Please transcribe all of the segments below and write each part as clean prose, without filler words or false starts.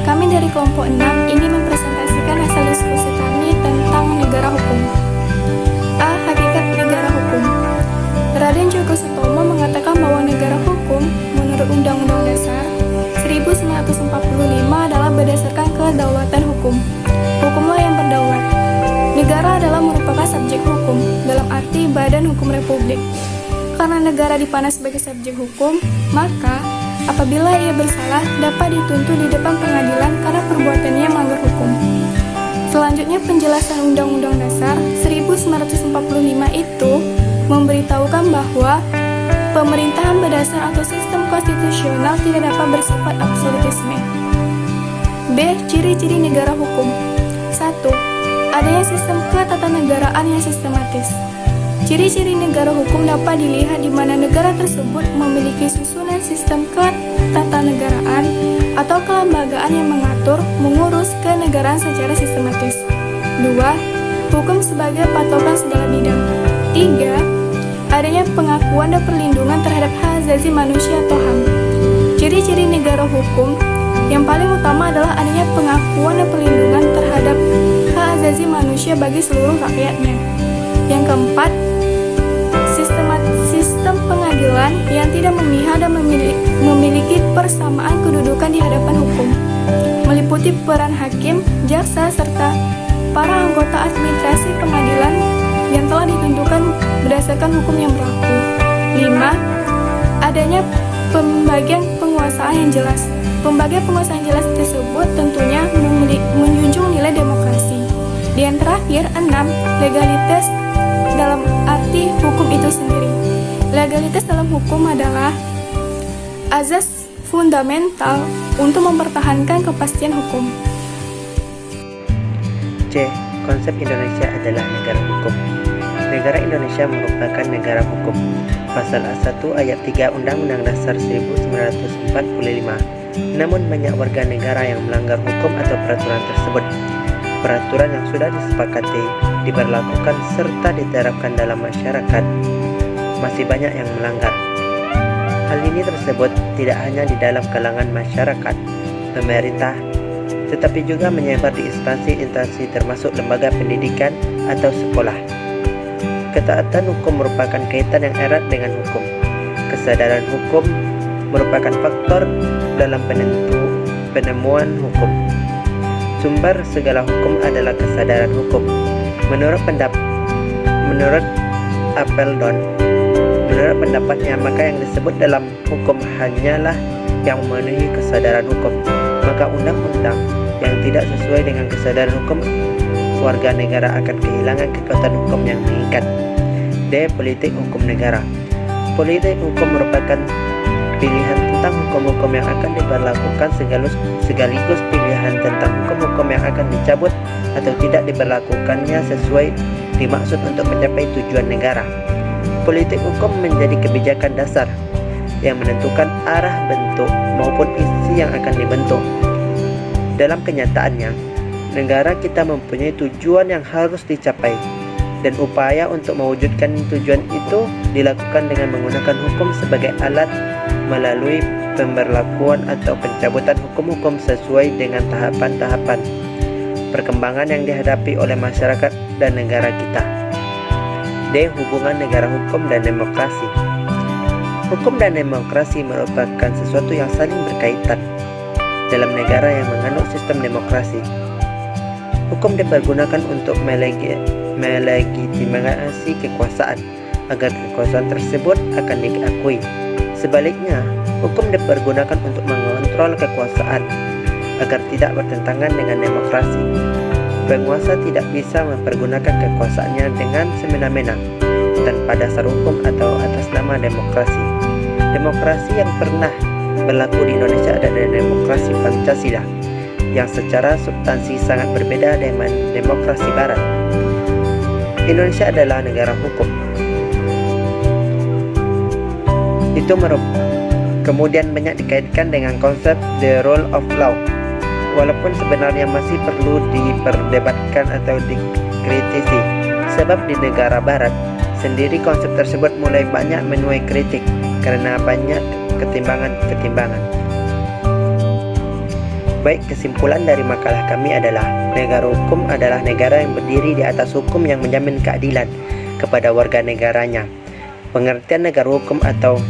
kami dari kelompok 6 ingin mempresentasikan hasil diskusi kami tentang negara hukum. A. Hakikat negara hukum. Raden Djoko Sutomo mengatakan bahwa negara hukum menurut Undang-Undang Dasar 1945 adalah berdasarkan kedaulatan hukum. Hukumlah yang berdaulat. Negara adalah merupakan subjek hukum dalam arti badan hukum republik. Karena negara dipandang sebagai subjek hukum, maka apabila ia bersalah dapat dituntut di depan pengadilan karena perbuatannya melanggar hukum. Selanjutnya, penjelasan Undang-Undang Dasar 1945 itu memberitahukan bahwa pemerintahan berdasar atau sistem konstitusional tidak dapat bersifat absolutisme. B. Ciri-ciri negara hukum. 1. Adanya sistem ketatanegaraan yang sistematis. Ciri-ciri negara hukum dapat dilihat di mana negara tersebut memiliki susunan sistem ketatanegaraan atau kelembagaan yang mengatur, mengurus kenegaraan secara sistematis. 2. Hukum sebagai patokan segala bidang. 3. Adanya pengakuan dan perlindungan terhadap hak asasi manusia atau HAM. Ciri-ciri negara hukum yang paling utama adalah adanya pengakuan dan perlindungan terhadap hak asasi manusia bagi seluruh rakyatnya. Yang keempat, sistem pengadilan yang tidak memihak dan memiliki persamaan kedudukan di hadapan hukum, meliputi peran hakim, jaksa, serta para anggota administrasi pengadilan yang telah ditentukan berdasarkan hukum yang berlaku. 5. Adanya pembagian penguasaan yang jelas. Pembagian penguasaan yang jelas tersebut tentunya menjunjung nilai demokrasi. Dan terakhir, 6. Legalitas dalam arti hukum itu sendiri. Legalitas dalam hukum adalah azas fundamental untuk mempertahankan kepastian hukum. C. Konsep Indonesia adalah negara hukum. Negara Indonesia merupakan negara hukum. Pasal 1 ayat 3 Undang-Undang Dasar 1945. Namun banyak warga negara yang melanggar hukum atau peraturan tersebut. Peraturan yang sudah disepakati, diberlakukan serta diterapkan dalam masyarakat masih banyak yang melanggar. Hal ini tersebut tidak hanya di dalam kalangan masyarakat, pemerintah, tetapi juga menyebar di instansi-instansi termasuk lembaga pendidikan atau sekolah. Ketaatan hukum merupakan kaitan yang erat dengan hukum. Kesadaran hukum merupakan faktor dalam penemuan hukum. Sumber segala hukum adalah kesadaran hukum. Menurut Appeldon, menurut pendapatnya, maka yang disebut dalam hukum hanyalah yang memenuhi kesadaran hukum. Maka undang-undang yang tidak sesuai dengan kesadaran hukum warga negara akan kehilangan kekuatan hukum yang mengikat. D. Politik hukum negara. Politik hukum merupakan pilihan tentang hukum-hukum yang akan diberlakukan sekaligus pilihan tentang hukum-hukum yang akan dicabut atau tidak diberlakukannya sesuai dimaksud untuk mencapai tujuan negara. Politik hukum menjadi kebijakan dasar yang menentukan arah bentuk maupun isi yang akan dibentuk. Dalam kenyataannya, negara kita mempunyai tujuan yang harus dicapai, dan upaya untuk mewujudkan tujuan itu dilakukan dengan menggunakan hukum sebagai alat melalui pemberlakuan atau pencabutan hukum-hukum sesuai dengan tahapan-tahapan perkembangan yang dihadapi oleh masyarakat dan negara kita. D. Hubungan negara hukum dan demokrasi. Hukum dan demokrasi merupakan sesuatu yang saling berkaitan. Dalam negara yang menganut sistem demokrasi, hukum dipergunakan untuk melegitimasi kekuasaan agar kekuasaan tersebut akan diakui. Sebaliknya, hukum dipergunakan untuk mengontrol kekuasaan agar tidak bertentangan dengan demokrasi. Penguasa tidak bisa mempergunakan kekuasaannya dengan semena-mena tanpa dasar hukum atau atas nama demokrasi. Demokrasi yang pernah berlaku di Indonesia adalah demokrasi Pancasila, yang secara substansi sangat berbeda dengan demokrasi Barat. Indonesia adalah negara hukum. Itu kemudian banyak dikaitkan dengan konsep the rule of law, walaupun sebenarnya masih perlu diperdebatkan atau dikritisi, sebab di negara Barat sendiri konsep tersebut mulai banyak menuai kritik karena banyak ketimbangan-ketimbangan. Baik, kesimpulan dari makalah kami adalah negara hukum adalah negara yang berdiri di atas hukum yang menjamin keadilan kepada warga negaranya. Pengertian negara hukum atau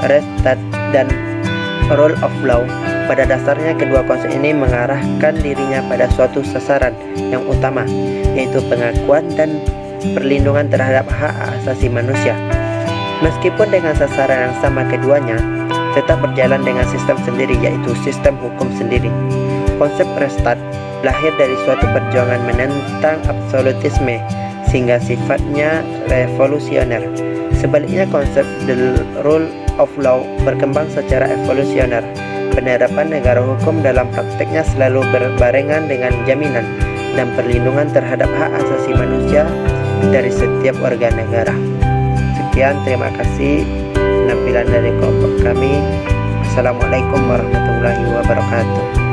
Rechtsstaat dan rule of law, pada dasarnya kedua konsep ini mengarahkan dirinya pada suatu sasaran yang utama, yaitu pengakuan dan perlindungan terhadap hak asasi manusia. Meskipun dengan sasaran yang sama, keduanya tetap berjalan dengan sistem sendiri, yaitu sistem hukum sendiri. Konsep Rechtsstaat lahir dari suatu perjuangan menentang absolutisme sehingga sifatnya revolusioner. Sebaliknya, konsep the rule of law berkembang secara evolusioner. Penerapan negara hukum dalam prakteknya selalu berbarengan dengan jaminan dan perlindungan terhadap hak asasi manusia dari setiap warga negara. Sekian, terima kasih penampilan dari kelompok kami. Assalamualaikum warahmatullahi wabarakatuh.